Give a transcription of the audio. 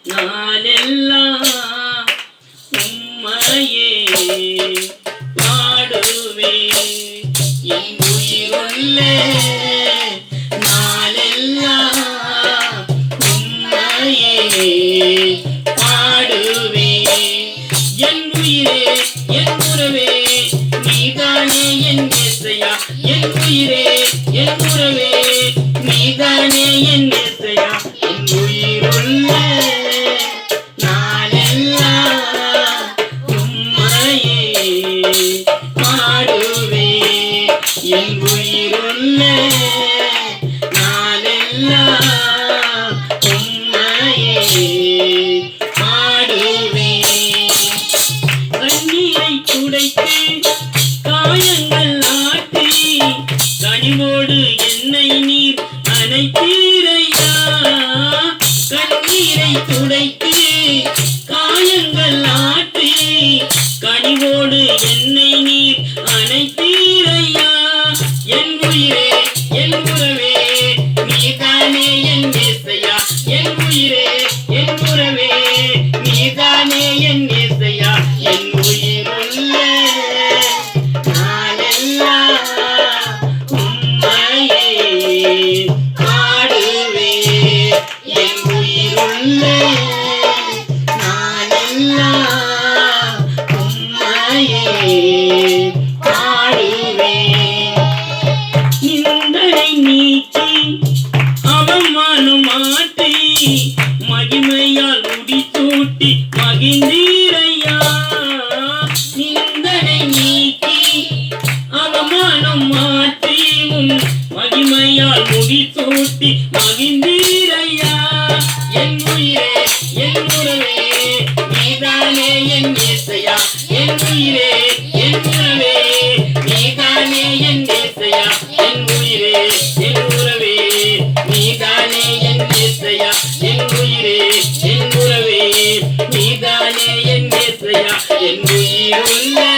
நாளெல்லாம் உம்மையே பாடுவே என் உயிருள்ளே நாளெல்லாம் உம்மையே பாடுவே என் உயிரே என் உறவே நீதானே என் இயேசையா என் உயிரே என் உறவே நீதானே என் இயேசையா என் உயிருள்ளே நாளெல்லாம் உம்மையே பாடுவே என் உயிருள்ளே நாளெல்லாம் உம்மையே பாடுவே கண்ணீரை துடைத்து காயங்கள் ஆற்றி கனிவோடு என்னை நீர் அனைத்தீரையா கண்ணீரை துடைத்து காயங்கள் ஆற்றி கனிவோடு என்னை நீர் அனைத்தீரையா என் உயிரே என் உறவே நீதானே என் இயேசையா என் உயிரே என் உறவே நீதானே என் இயேசையா என் உயிருள்ளே நாளெல்லாம் உம்மையே பாடுவே என் உயிருள்ளே நாளெல்லாம் உம்மையே பாடுவே நிந்தனை நீக்கி அவமானம் மாற்றி மகிமையால் முடிசூட்டி மகிழ்ந்தீரையா நிந்தனை நீக்கி அவமானம் மாற்றி மகிமையால் முடிசூட்டி மகிழ்ந்தீரையா என் உயிரே என் உறவே நீதானே என் இயேசையா என் உயிரே என் உறவே நீதானே என் இயேசையா என் உயிரே என் உறவே நீதானே என் இயேசையா என் உயிரே என் உறவே நீதானே என் இயேசையா என் உயிருள்ளே